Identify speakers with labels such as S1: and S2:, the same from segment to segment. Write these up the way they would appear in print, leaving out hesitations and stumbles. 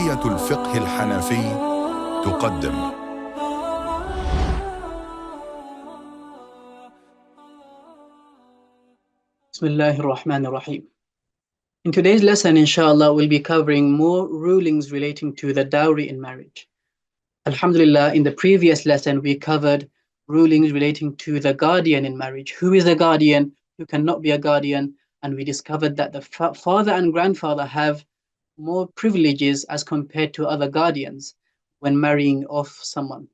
S1: كلية الفقه الحنفي تقدم.
S2: Bismillahir Rahmanir Rahim. In today's lesson, inshallah, we'll be covering more rulings relating to the dowry in marriage. Alhamdulillah, in the previous lesson, we covered rulings relating to the guardian in marriage. Who is a guardian? Who cannot be a guardian? And we discovered that the father and grandfather have more privileges as compared to other guardians when marrying off someone.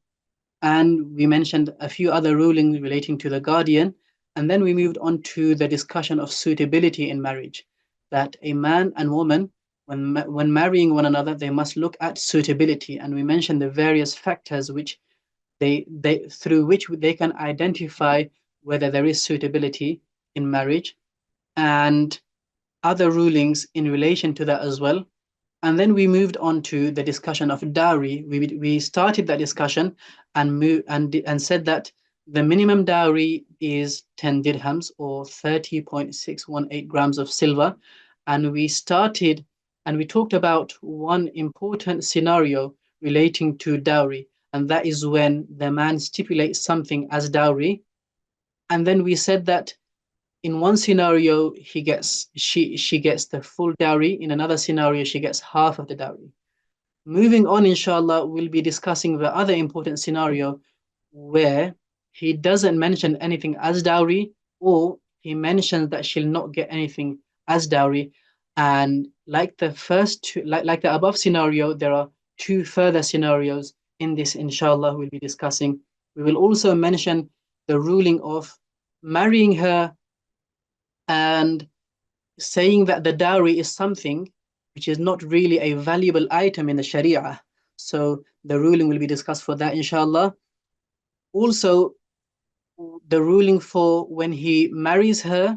S2: And we mentioned a few other rulings relating to the guardian. And then we moved on to the discussion of suitability in marriage, that a man and woman, when marrying one another, they must look at suitability. And we mentioned the various factors which through which they can identify whether there is suitability in marriage, and other rulings in relation to that as well. And then we moved on to the discussion of dowry. We started that discussion and said that the minimum dowry is 10 dirhams or 30.618 grams of silver. And we talked about one important scenario relating to dowry, and that is when the man stipulates something as dowry. And then we said that in one scenario she gets the full dowry, in another scenario she gets half of the dowry. Moving on, inshallah, we'll be discussing the other important scenario where he doesn't mention anything as dowry, or he mentions that she'll not get anything as dowry. And like the first two, like the above scenario, there are two further scenarios in this, inshallah, we'll be discussing. We will also mention the ruling of marrying her and saying that the dowry is something which is not really a valuable item in the Sharia. So the ruling will be discussed for that, inshallah. Also, the ruling for when he marries her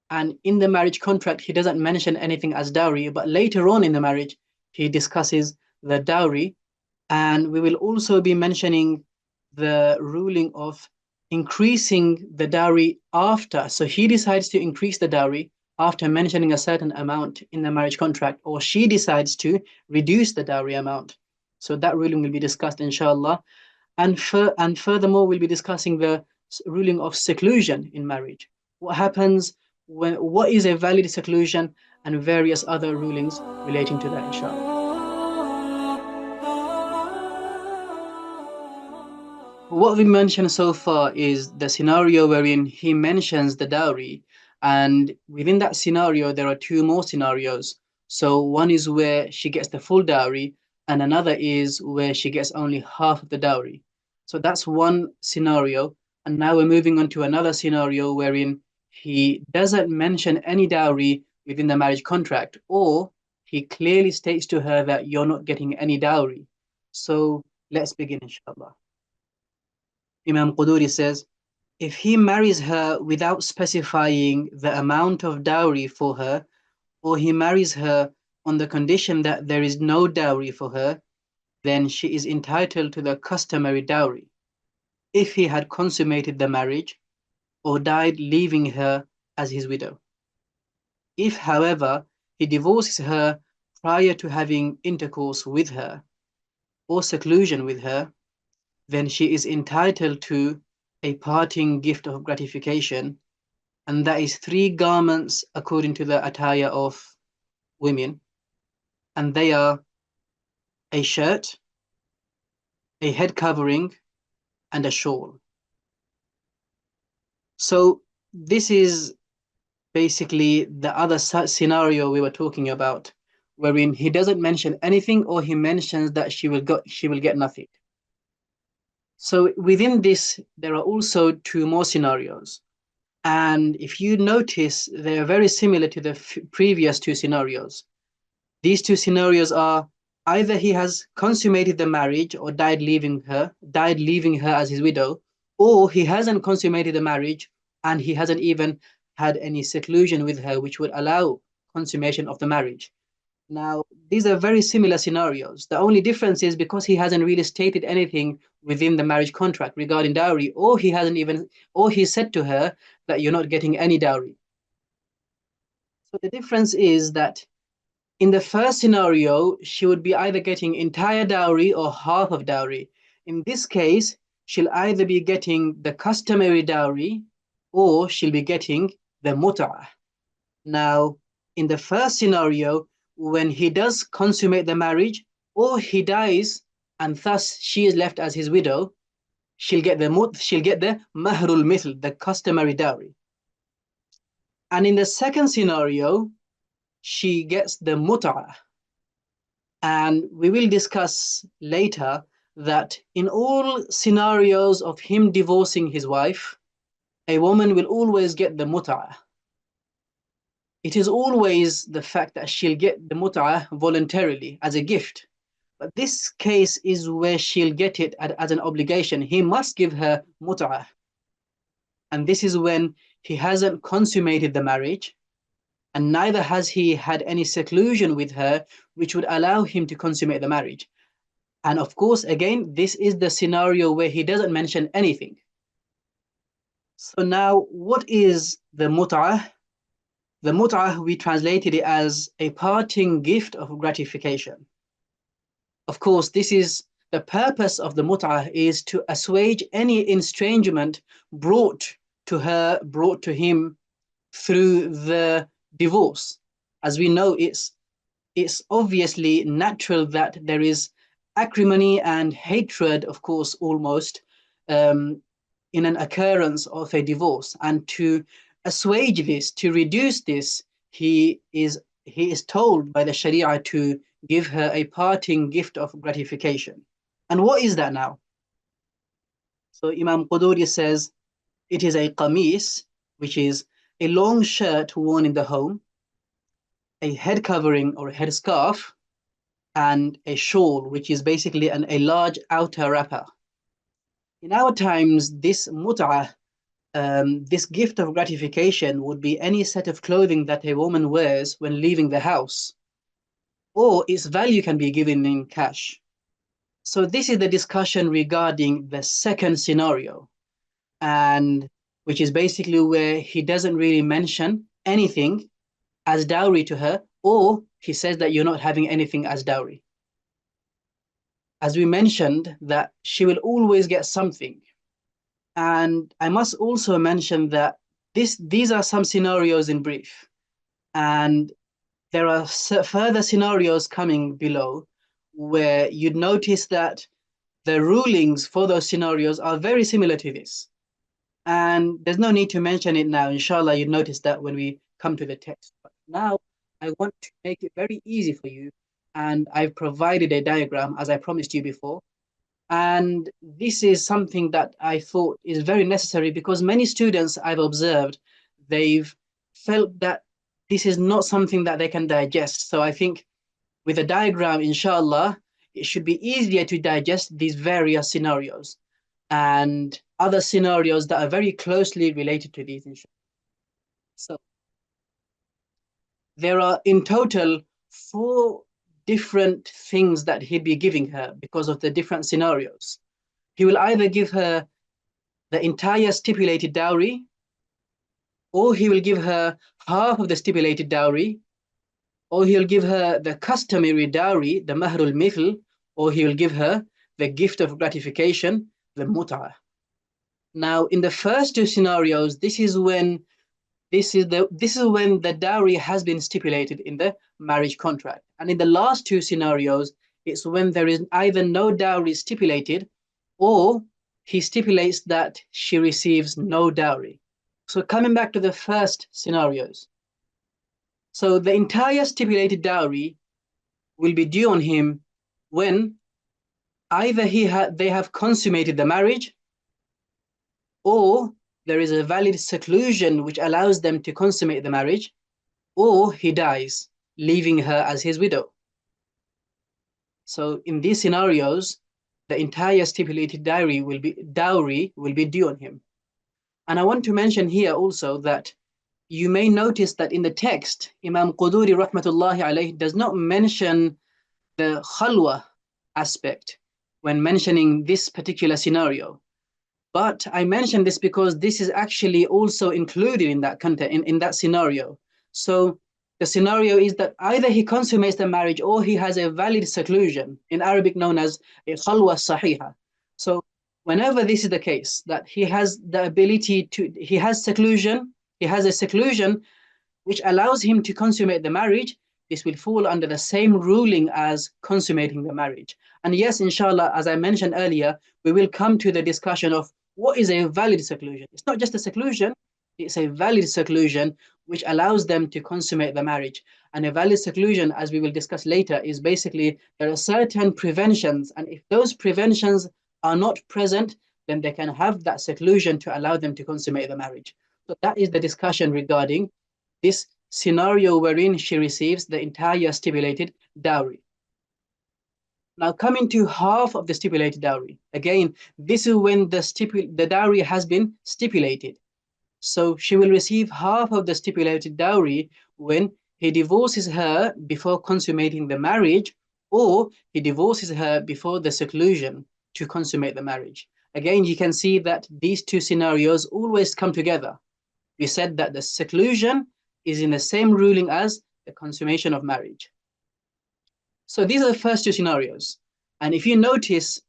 S2: and in the marriage contract he doesn't mention anything as dowry, but later on in the marriage he discusses the dowry. And we will also be mentioning the ruling of increasing the dowry after. So he decides to increase the dowry after mentioning a certain amount in the marriage contract, or she decides to reduce the dowry amount. So that ruling will be discussed, inshallah. And furthermore, we'll be discussing the ruling of seclusion in marriage. What happens what is a valid seclusion, and various other rulings relating to that, inshallah. What we mentioned so far is the scenario wherein he mentions the dowry, and within that scenario there are two more scenarios. So one is where she gets the full dowry, and another is where she gets only half of the dowry. So that's one scenario. And now we're moving on to another scenario wherein he doesn't mention any dowry within the marriage contract, or he clearly states to her that you're not getting any dowry. So let's begin, inshallah. Imam Quduri says, if he marries her without specifying the amount of dowry for her, or he marries her on the condition that there is no dowry for her, then she is entitled to the customary dowry. If he had consummated the marriage or died leaving her as his widow. If, however, he divorces her prior to having intercourse with her or seclusion with her, then she is entitled to a parting gift of gratification, and that is 3 garments according to the attire of women, and they are a shirt, a head covering, and a shawl. So this is basically the other scenario we were talking about, wherein he doesn't mention anything, or he mentions that she will get nothing. So within this, there are also 2 more scenarios. And if you notice, they are very similar to the previous 2 scenarios. These 2 scenarios are either he has consummated the marriage or died leaving her as his widow, or he hasn't consummated the marriage and he hasn't even had any seclusion with her, which would allow consummation of the marriage. Now, these are very similar scenarios. The only difference is because he hasn't really stated anything within the marriage contract regarding dowry, or he said to her that you're not getting any dowry. So the difference is that In the first scenario, she would be either getting entire dowry or half of dowry. In this case, she'll either be getting the customary dowry or she'll be getting the mut'ah. Now, in the first scenario, when he does consummate the marriage or he dies and thus she is left as his widow, she'll get the mahrul mithl, the customary dowry. And in the second scenario, she gets the mut'ah. And we will discuss later that in all scenarios of him divorcing his wife, a woman will always get the mut'ah. It is always the fact that she'll get the mut'ah voluntarily as a gift. But this case is where she'll get it as an obligation. He must give her mut'ah. And this is when he hasn't consummated the marriage, and neither has he had any seclusion with her, which would allow him to consummate the marriage. And of course, again, this is the scenario where he doesn't mention anything. So now, what is the mut'ah? The mut'ah, we translated it as a parting gift of gratification. Of course, this is the purpose of the mut'ah, is to assuage any estrangement brought to her, brought to him through the divorce. As we know, it's obviously natural that there is acrimony and hatred, of course, almost in an occurrence of a divorce. And to assuage this, to reduce this, he is told by the Sharia to give her a parting gift of gratification. And what is that now? So Imam Quduri says it is a qamis, which is a long shirt worn in the home, a head covering or a headscarf, and a shawl, which is basically a large outer wrapper. In our times, this mut'ah, this gift of gratification, would be any set of clothing that a woman wears when leaving the house, or its value can be given in cash. So this is the discussion regarding the second scenario, and which is basically where he doesn't really mention anything as dowry to her, or he says that you're not having anything as dowry. As we mentioned, that she will always get something. And I must also mention that these are some scenarios in brief. And there are further scenarios coming below where you'd notice that the rulings for those scenarios are very similar to this. And there's no need to mention it now. Inshallah, you'd notice that when we come to the text. But now I want to make it very easy for you. And I've provided a diagram, as I promised you before. And this is something that I thought is very necessary because many students I've observed, they've felt that this is not something that they can digest. So I think with a diagram, inshallah, it should be easier to digest these various scenarios and other scenarios that are very closely related to these, inshallah. So there are in total 4 different things that he'd be giving her because of the different scenarios. He will either give her the entire stipulated dowry, or he will give her half of the stipulated dowry, or he'll give her the customary dowry, the mahrul mithl, or he will give her the gift of gratification, the mut'ah. Now, in the first 2 scenarios, this is when the dowry has been stipulated in the marriage contract. And in the last 2 scenarios, it's when there is either no dowry stipulated or he stipulates that she receives no dowry. So coming back to the first scenarios. So the entire stipulated dowry will be due on him when either they have consummated the marriage, or there is a valid seclusion which allows them to consummate the marriage, or he dies, leaving her as his widow. So in these scenarios, the entire stipulated dowry will be due on him. And I want to mention here also that you may notice that in the text, Imam Quduri rahmatullahi alayhi does not mention the khalwa aspect when mentioning this particular scenario. But I mention this because this is actually also included in that content, in that scenario. So the scenario is that either he consummates the marriage or he has a valid seclusion, in Arabic known as a khalwa sahiha. So whenever this is the case, that he has the ability to, he has a seclusion which allows him to consummate the marriage, this will fall under the same ruling as consummating the marriage. And yes, inshallah, as I mentioned earlier, we will come to the discussion of what is a valid seclusion. It's not just a seclusion, it's a valid seclusion which allows them to consummate the marriage. And a valid seclusion, as we will discuss later, is basically there are certain preventions, and if those preventions are not present, then they can have that seclusion to allow them to consummate the marriage. So that is the discussion regarding this scenario wherein she receives the entire stipulated dowry. Now, coming to half of the stipulated dowry. Again, this is when the dowry has been stipulated. So she will receive half of the stipulated dowry when he divorces her before consummating the marriage, or he divorces her before the seclusion to consummate the marriage. Again, you can see that these two scenarios always come together. We said that the seclusion is in the same ruling as the consummation of marriage. So these are the first two scenarios. And if you notice,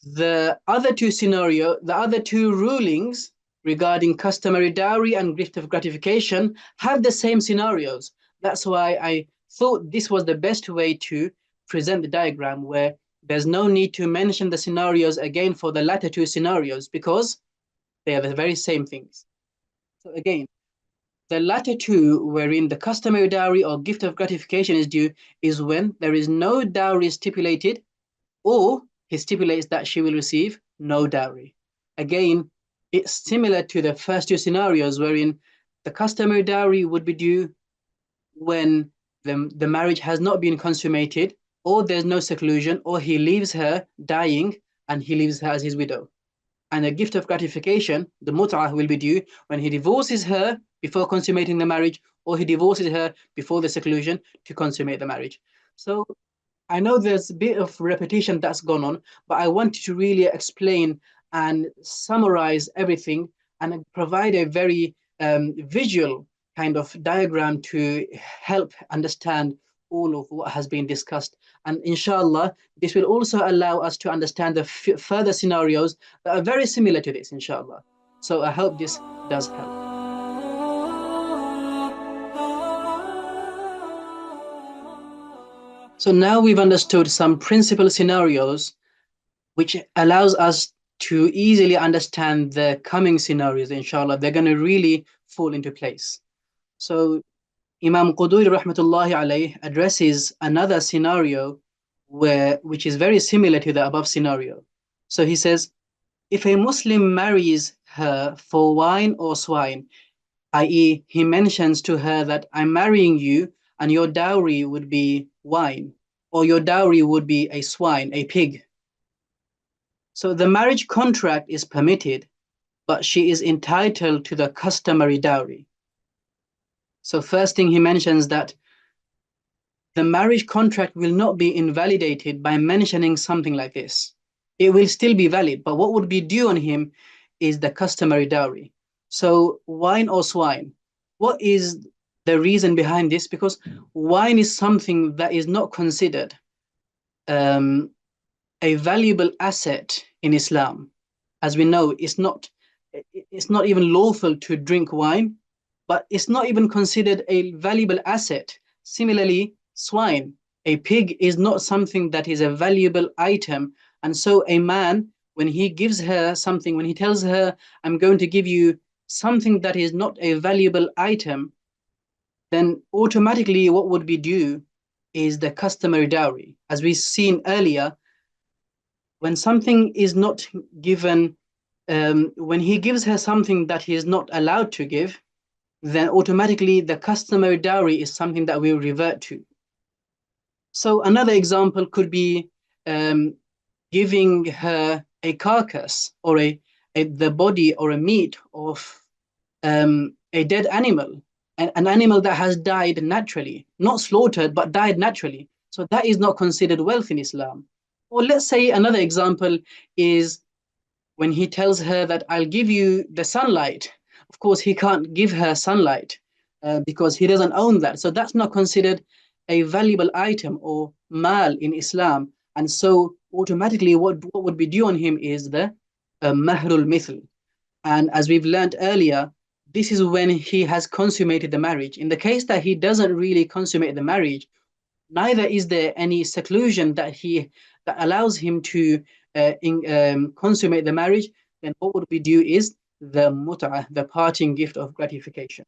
S2: the other two rulings regarding customary dowry and gift of gratification have the same scenarios. That's why I thought this was the best way to present the diagram, where there's no need to mention the scenarios again for the latter two scenarios because they are the very same things. So again, the latter two, wherein the customary dowry or gift of gratification is due, is when there is no dowry stipulated, or he stipulates that she will receive no dowry. Again, it's similar to the first two scenarios, wherein the customary dowry would be due when the marriage has not been consummated, or there's no seclusion, or he leaves her dying and he leaves her as his widow. And a gift of gratification, the mut'ah, will be due when he divorces her before consummating the marriage, or he divorces her before the seclusion to consummate the marriage. So I know there's a bit of repetition that's gone on, but I wanted to really explain and summarize everything and provide a very visual kind of diagram to help understand all of what has been discussed. And inshallah, this will also allow us to understand the further scenarios that are very similar to this, inshallah. So I hope this does help. So now we've understood some principal scenarios, which allows us to easily understand the coming scenarios, inshallah. They're going to really fall into place. So Imam Quduri rahmatullahi alayh addresses another scenario which is very similar to the above scenario. So he says, if a Muslim marries her for wine or swine, i.e., he mentions to her that I'm marrying you and your dowry would be wine, or your dowry would be a swine, a pig. So the marriage contract is permitted, but she is entitled to the customary dowry. So first thing he mentions that the marriage contract will not be invalidated by mentioning something like this. It will still be valid, but what would be due on him is the customary dowry. So wine or swine, what is the reason behind this? Because wine is something that is not considered a valuable asset in Islam. As we know, it's not even lawful to drink wine, but it's not even considered a valuable asset. Similarly, swine, a pig is not something that is a valuable item. And so a man, when he gives her something, when he tells her, I'm going to give you something that is not a valuable item, then automatically what would be due is the customary dowry. As we've seen earlier, when something is not given, when he gives her something that he is not allowed to give, then automatically the customary dowry is something that we'll revert to. So another example could be giving her a carcass or the body or a meat of a dead animal, an animal that has died naturally, not slaughtered, but died naturally. So that is not considered wealth in Islam. Or let's say another example is when he tells her that I'll give you the sunlight. Of course, he can't give her sunlight because he doesn't own that. So that's not considered a valuable item or mal in Islam. And so automatically what would be due on him is the mahrul mithl. And as we've learned earlier, this is when he has consummated the marriage. In the case that he doesn't really consummate the marriage, neither is there any seclusion that allows him to consummate the marriage, then what would be due is the mut'ah, the parting gift of gratification.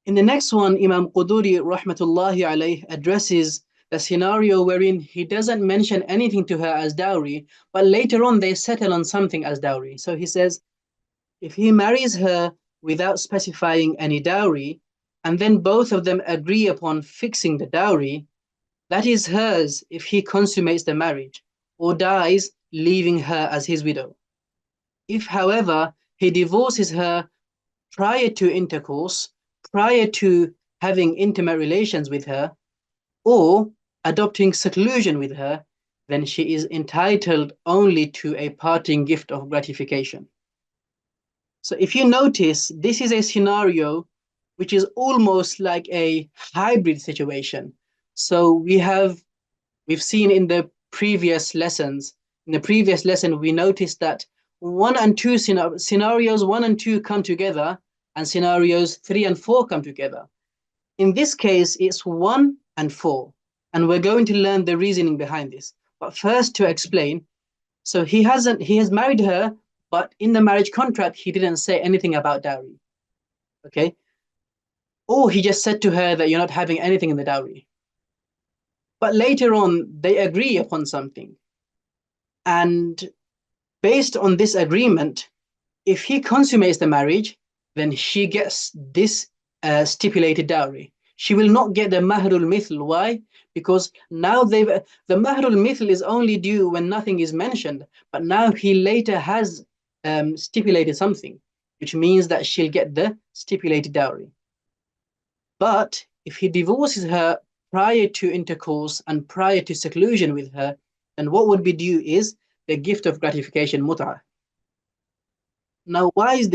S2: In the next one, Imam Quduri rahmatullahi alayh addresses the scenario wherein he doesn't mention anything to her as dowry, but later on they settle on something as dowry. So he says, if he marries her without specifying any dowry, and then both of them agree upon fixing the dowry, that is hers if he consummates the marriage or dies, leaving her as his widow. If, however, he divorces her prior to intercourse, prior to having intimate relations with her, or adopting seclusion with her, then she is entitled only to a parting gift of gratification. So if you notice, this is a scenario which is almost like a hybrid situation. So we've seen in the previous lessons, in the previous lesson, we noticed that scenarios 1 and 2 come together, and scenarios 3 and 4 come together. In this case, it's 1 and 4, and we're going to learn the reasoning behind this. But first, to explain, so he has married her, but in the marriage contract, he didn't say anything about dowry. Okay? Or he just said to her that you're not having anything in the dowry. But later on, they agree upon something. And based on this agreement, if he consummates the marriage, then she gets this stipulated dowry. She will not get the mahrul mithl. Why? Because now the mahrul mithl is only due when nothing is mentioned, but now he later has stipulated something, which means that she'll get the stipulated dowry. But if he divorces her prior to intercourse and prior to seclusion with her, then what would be due is the gift of gratification, mut'ah. Now, why is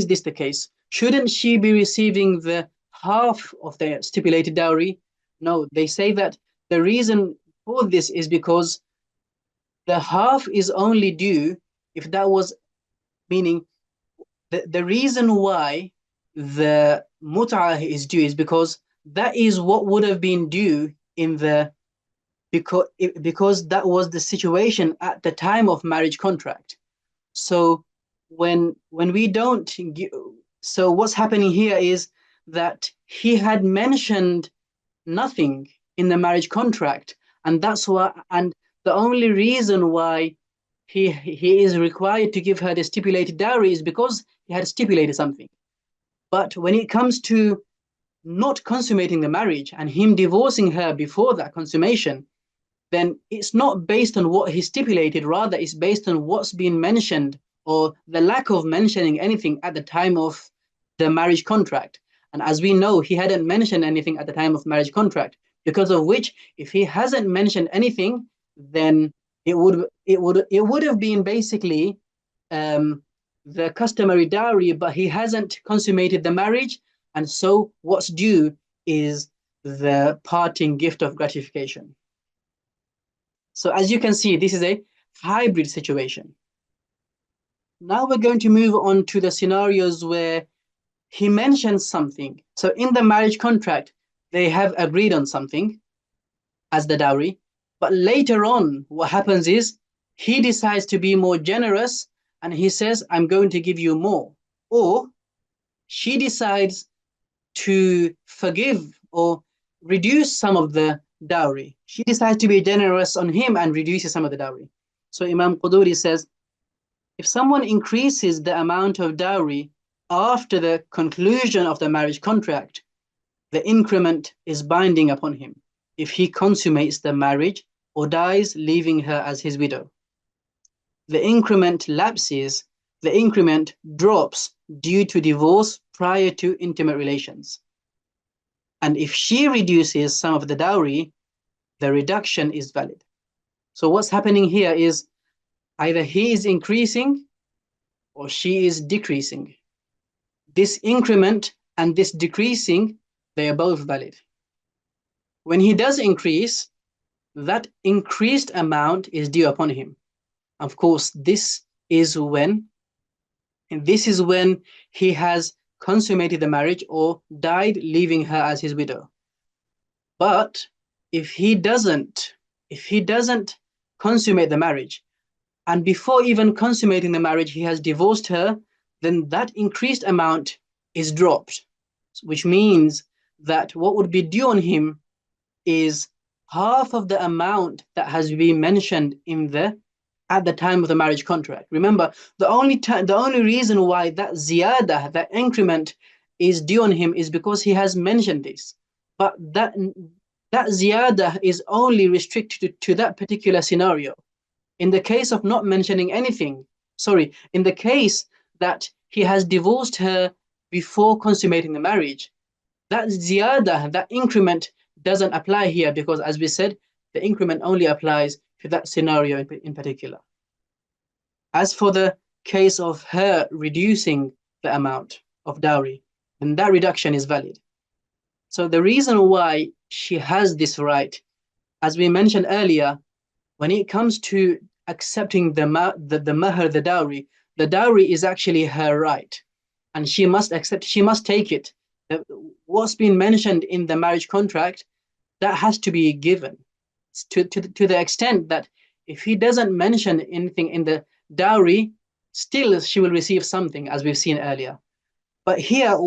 S2: this the case? Shouldn't she be receiving the half of the stipulated dowry? No, they say that the reason for this is because the half is only due if that was, meaning the reason why the mut'ah is due is because that is what would have been due in the because that was the situation at the time of marriage contract. So when we don't so what's happening here is that he had mentioned nothing in the marriage contract, and that's why, and the only reason why he is required to give her the stipulated dowry is because he had stipulated something. But when it comes to not consummating the marriage and him divorcing her before that consummation, then it's not based on what he stipulated, rather it's based on what's been mentioned or the lack of mentioning anything at the time of the marriage contract. And as we know, he hadn't mentioned anything at the time of marriage contract, because of which, if he hasn't mentioned anything, then it would have been basically the customary dowry, but he hasn't consummated the marriage, and so what's due is the parting gift of gratification. So as you can see, this is a hybrid situation. Now we're going to move on to the scenarios where he mentions something. So in the marriage contract, they have agreed on something as the dowry, but later on, what happens is he decides to be more generous and he says, I'm going to give you more. Or she decides to forgive or reduce some of the dowry. She decides to be generous on him and reduces some of the dowry. So Imam Quduri says, if someone increases the amount of dowry after the conclusion of the marriage contract, the increment is binding upon him if he consummates the marriage or dies, leaving her as his widow. The increment lapses, the increment drops due to divorce prior to intimate relations. And if she reduces some of the dowry, the reduction is valid. So what's happening here is either he is increasing or she is decreasing. This increment and this decreasing, they are both valid. When he does increase, that increased amount is due upon him. Of course, this is when he has consummated the marriage or died, leaving her as his widow. But if he doesn't consummate the marriage, and before even consummating the marriage, he has divorced her, then that increased amount is dropped, which means that what would be due on him is half of the amount that has been mentioned at the time of the marriage contract. Remember, the only reason why that ziyada, that increment, is due on him is because he has mentioned this. But that ziyada is only restricted to that particular scenario. In the case of not mentioning anything, in the case that he has divorced her before consummating the marriage, that ziyada, that increment, doesn't apply here, because as we said, the increment only applies to that scenario in particular. As for the case of her reducing the amount of dowry, then that reduction is valid. So the reason why she has this right, as we mentioned earlier, when it comes to accepting the mahr, the dowry is actually her right, and she must accept, she must take it. What's been mentioned in the marriage contract, that has to be given, to the extent that if he doesn't mention anything in the dowry, still she will receive something, as we've seen earlier. But here,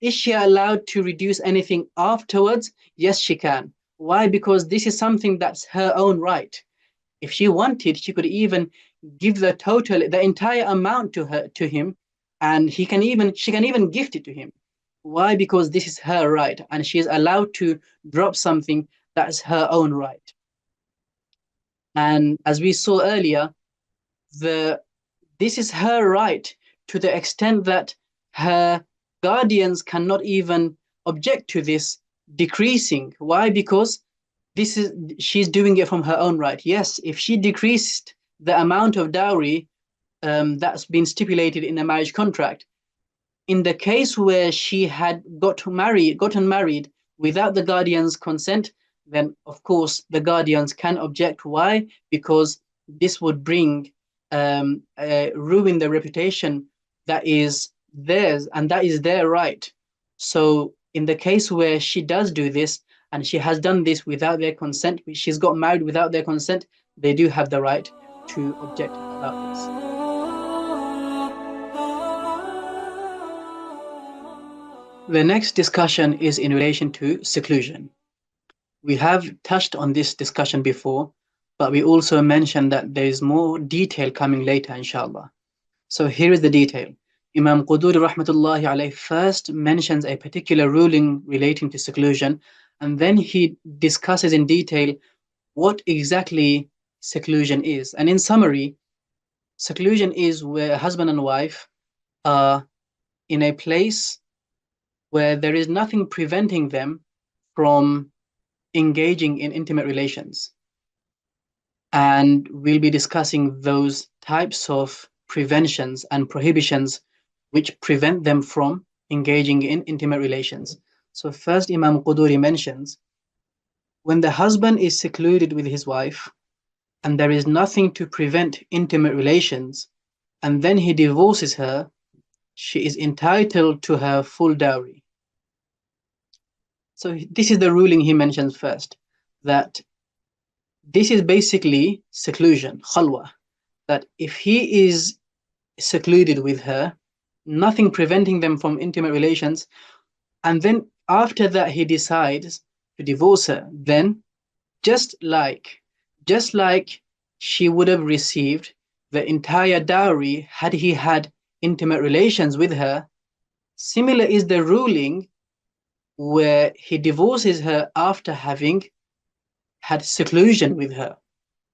S2: is she allowed to reduce anything afterwards? Yes, she can. Why? Because this is something that's her own right. If she wanted, she could even give the entire amount to him, and she can even gift it to him. Why? Because this is her right, and she is allowed to drop something that's her own right. And as we saw earlier, this is her right to the extent that her guardians cannot even object to this decreasing. Why? Because she's doing it from her own right. Yes, if she decreased the amount of dowry that's been stipulated in the marriage contract, in the case where she had gotten married without the guardian's consent, then of course the guardians can object. Why? Because this would bring ruin the reputation that is theirs, and that is their right. So in the case where she does do this, and she has done this without their consent, she's got married without their consent, they do have the right to object about this. The next discussion is in relation to seclusion. We have touched on this discussion before, but we also mentioned that there is more detail coming later, inshallah. So here is the detail. Imam Quduri rahmatullahi alayhi first mentions a particular ruling relating to seclusion, and then he discusses in detail what exactly seclusion is. And in summary, seclusion is where a husband and wife are in a place where there is nothing preventing them from engaging in intimate relations. And we'll be discussing those types of preventions and prohibitions which prevent them from engaging in intimate relations. So first, Imam Quduri mentions, when the husband is secluded with his wife and there is nothing to prevent intimate relations, and then he divorces her, she is entitled to her full dowry. So this is the ruling he mentions first, that this is basically seclusion, khalwa, that if he is secluded with her, nothing preventing them from intimate relations, and then after that he decides to divorce her, then just like she would have received the entire dowry had he had intimate relations with her, similar is the ruling where he divorces her after having had seclusion with her.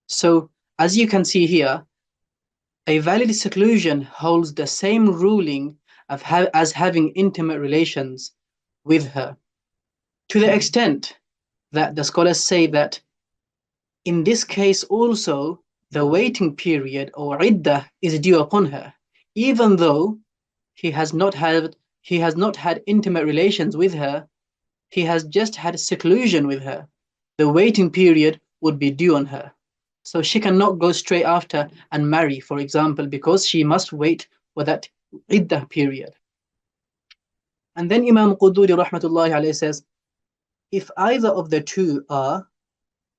S2: So as you can see here, a valid seclusion holds the same ruling as having intimate relations with her, to the extent that the scholars say that in this case also the waiting period or iddah is due upon her, even though he has not had he has not had intimate relations with her, he has just had seclusion with her, the waiting period would be due on her. So she cannot go straight after and marry, for example, because she must wait for that iddah period. And then Imam Quduri rahmatullahi alayhi says, if either of the two are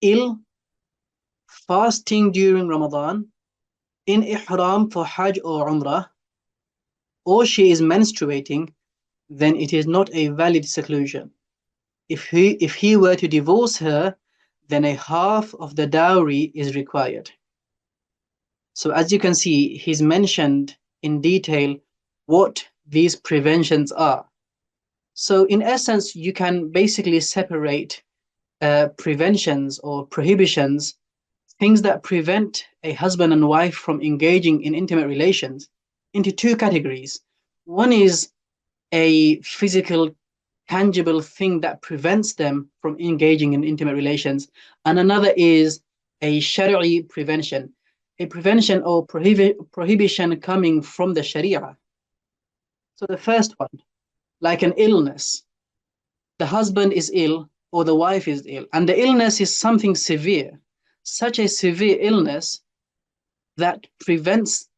S2: ill, fasting during Ramadan, in ihram for Hajj or Umrah, or she is menstruating, then it is not a valid seclusion. If he were to divorce her, then a half of the dowry is required. So as you can see, he's mentioned in detail what these preventions are. So in essence, you can basically separate preventions or prohibitions, things that prevent a husband and wife from engaging in intimate relations, into two categories. One is a physical, tangible thing that prevents them from engaging in intimate relations, and another is a Shari'i prevention, a prevention or prohibition coming from the Sharia. So the first one, like an illness, the husband is ill or the wife is ill, and the illness is something severe, such a severe illness that prevents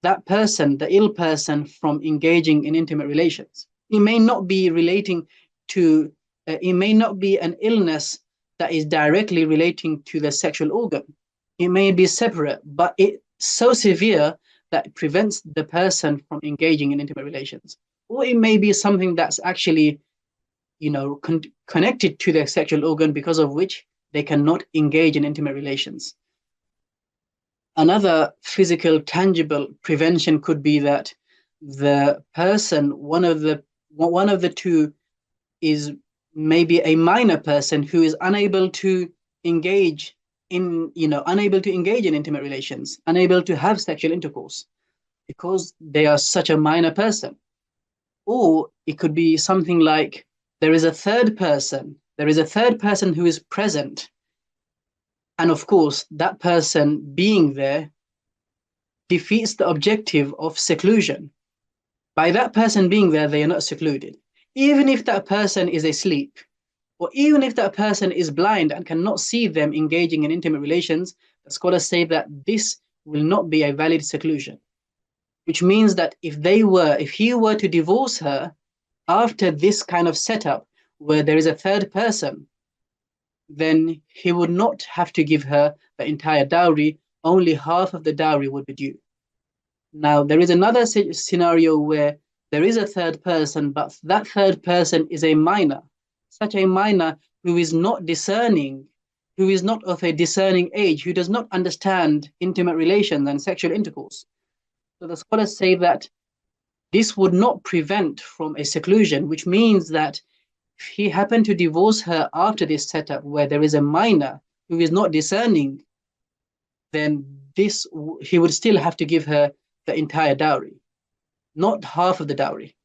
S2: that person, the ill person, from engaging in intimate relations. It may not be relating to, it may not be an illness that is directly relating to the sexual organ. It may be separate, but it's so severe that it prevents the person from engaging in intimate relations. Or it may be something that's actually, connected to their sexual organ, because of which they cannot engage in intimate relations. Another physical, tangible prevention could be that the person, one of the two, is maybe a minor person who is unable to engage in intimate relations, unable to have sexual intercourse because they are such a minor person. Or it could be something like there is a third person who is present, and of course that person being there defeats the objective of seclusion. By that person being there, they are not secluded. Even if that person is asleep, or even if that person is blind and cannot see them engaging in intimate relations, the scholars say that this will not be a valid seclusion. Which means that if he were to divorce her after this kind of setup where there is a third person, then he would not have to give her the entire dowry, only half of the dowry would be due. Now, there is another scenario where there is a third person, but that third person is a minor, such a minor who is not discerning, who is not of a discerning age, who does not understand intimate relations and sexual intercourse. So the scholars say that this would not prevent from a seclusion, which means that if he happened to divorce her after this setup where there is a minor who is not discerning, then he would still have to give her the entire dowry, not half of the dowry.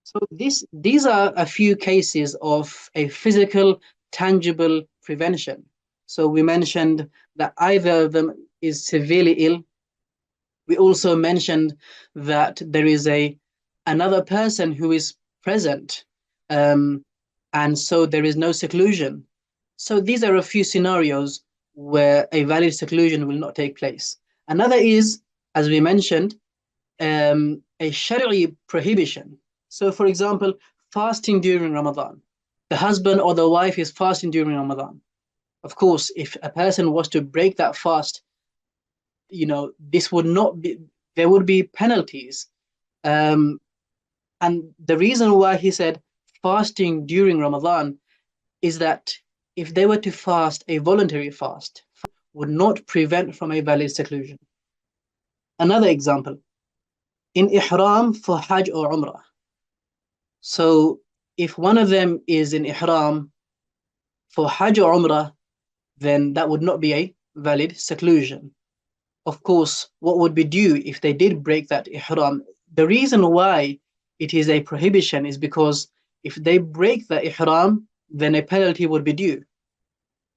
S2: So these are a few cases of a physical, tangible prevention. So we mentioned that either of them is severely ill. We also mentioned that there is another person who is present, and so there is no seclusion. So these are a few scenarios where a valid seclusion will not take place. Another is, as we mentioned, a Shari'i prohibition. So, for example, fasting during Ramadan. The husband or the wife is fasting during Ramadan. Of course, if a person was to break that fast, this would not be, there would be penalties. And the reason why he said fasting during Ramadan is that if they were to fast a voluntary fast, would not prevent from a valid seclusion. Another example, in ihram for Hajj or Umrah. So if one of them is in ihram for Hajj or Umrah, then that would not be a valid seclusion. Of course, what would be due if they did break that ihram? The reason why it is a prohibition is because if they break the ihram, then a penalty would be due.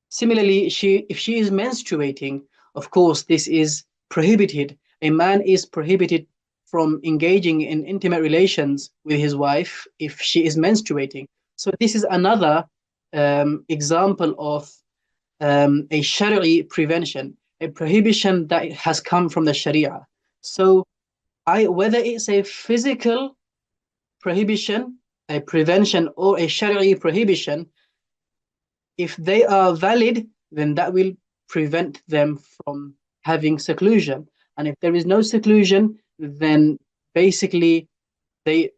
S2: Similarly, if she is menstruating, of course, this is prohibited. A man is prohibited from engaging in intimate relations with his wife if she is menstruating. So this is another example of a Shari'i prevention, a prohibition that has come from the Sharia. So whether it's a physical prohibition, a prevention, or a Shari'i prohibition, if they are valid, then that will prevent them from having seclusion. And if there is no seclusion, then basically they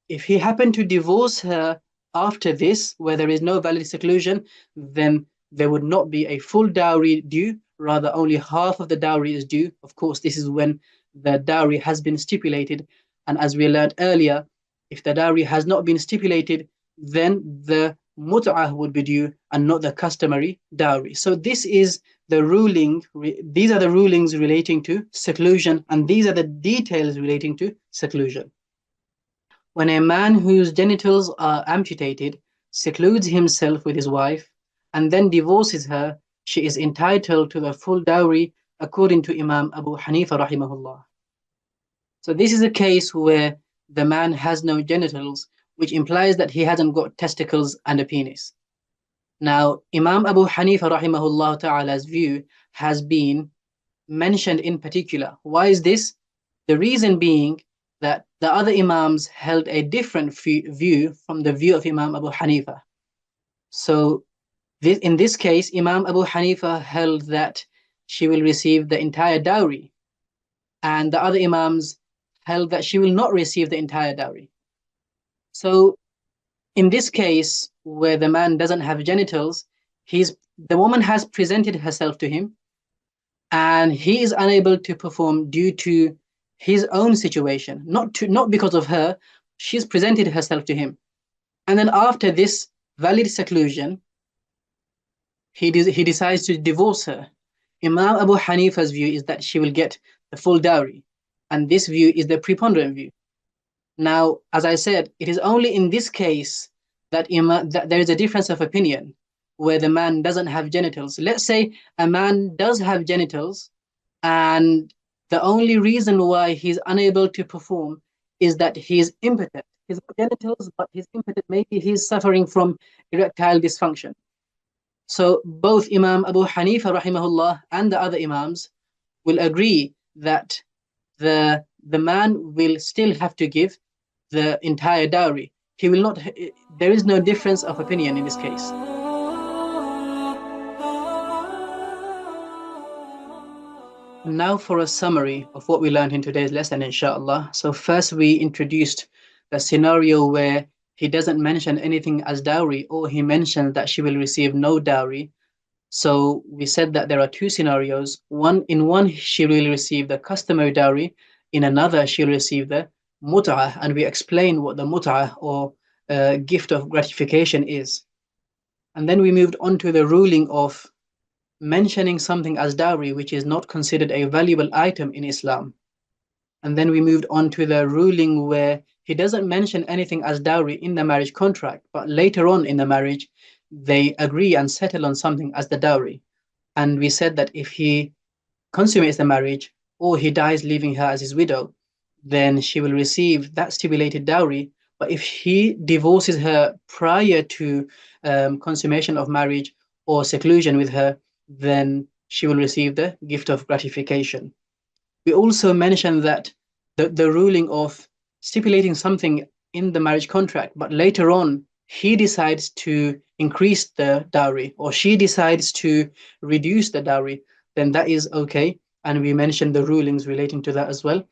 S2: if he happened to divorce her after this, where there is no valid seclusion, then there would not be a full dowry due, rather only half of the dowry is due. Of course, this is when the dowry has been stipulated. And as we learned earlier, if the dowry has not been stipulated, then the mut'ah would be due and not the customary dowry. So this is the these are the rulings relating to seclusion, and these are the details relating to seclusion. When a man whose genitals are amputated secludes himself with his wife and then divorces her, she is entitled to the full dowry according to Imam Abu Hanifa rahimahullah. So this is a case where the man has no genitals, which implies that he hasn't got testicles and a penis. Now, Imam Abu Hanifa rahimahullah ta'ala's view has been mentioned in particular. Why is this? The reason being that the other Imams held a different view from the view of Imam Abu Hanifa. So in this case, Imam Abu Hanifa held that she will receive the entire dowry, and the other Imams held that she will not receive the entire dowry. So in this case, where the man doesn't have genitals, the woman has presented herself to him, and he is unable to perform due to his own situation, not because of her. She's presented herself to him, and then after this valid seclusion, he decides to divorce her. Imam Abu Hanifa's view is that she will get the full dowry, and this view is the preponderant view. Now, as I said, it is only in this case that there is a difference of opinion where the man doesn't have genitals. Let's say a man does have genitals, and the only reason why he's unable to perform is that he's impotent. He's got genitals, but he's impotent. Maybe he's suffering from erectile dysfunction. So both Imam Abu Hanifa rahimahullah and the other Imams will agree that the man will still have to give the entire dowry. He will not. There is no difference of opinion in this case. Now for a summary of what we learned in today's lesson, inshallah. So first we introduced the scenario where he doesn't mention anything as dowry, or he mentions that she will receive no dowry. So we said that there are two scenarios. In one, she will receive the customary dowry. In another, she'll receive the mut'ah, and we explained what the mut'ah, or gift of gratification, is. And then we moved on to the ruling of mentioning something as dowry which is not considered a valuable item in Islam. And then we moved on to the ruling where he doesn't mention anything as dowry in the marriage contract, but later on in the marriage, they agree and settle on something as the dowry. And we said that if he consummates the marriage or he dies leaving her as his widow, then she will receive that stipulated dowry. But if he divorces her prior to consummation of marriage or seclusion with her, then she will receive the gift of gratification. We also mentioned that the ruling of stipulating something in the marriage contract, but later on he decides to increase the dowry, or she decides to reduce the dowry, then that is okay. And we mentioned the rulings relating to that as well.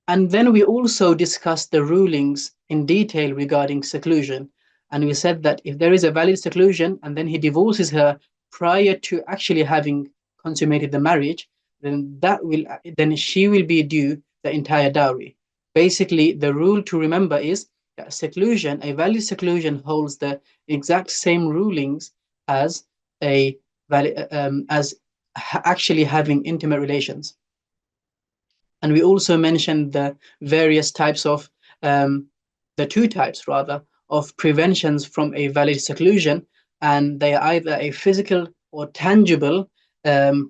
S2: And then we also discussed the rulings in detail regarding seclusion. And we said that if there is a valid seclusion and then he divorces her prior to actually having consummated the marriage, then she will be due the entire dowry. Basically, the rule to remember is that seclusion, a valid seclusion, holds the exact same rulings as actually having intimate relations. And we also mentioned the various types of the two types rather of preventions from a valid seclusion, and they are either a physical or tangible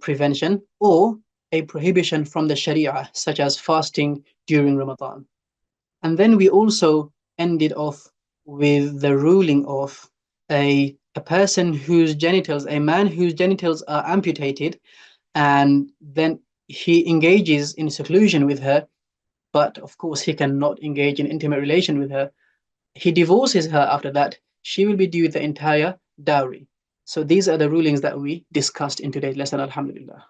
S2: prevention, or a prohibition from the Sharia, such as fasting during Ramadan. And then we also ended off with the ruling of a person whose genitals, a man whose genitals are amputated, and then he engages in seclusion with her, but of course he cannot engage in intimate relation with her. He divorces her after that. She will be due the entire dowry. So these are the rulings that we discussed in today's lesson, alhamdulillah.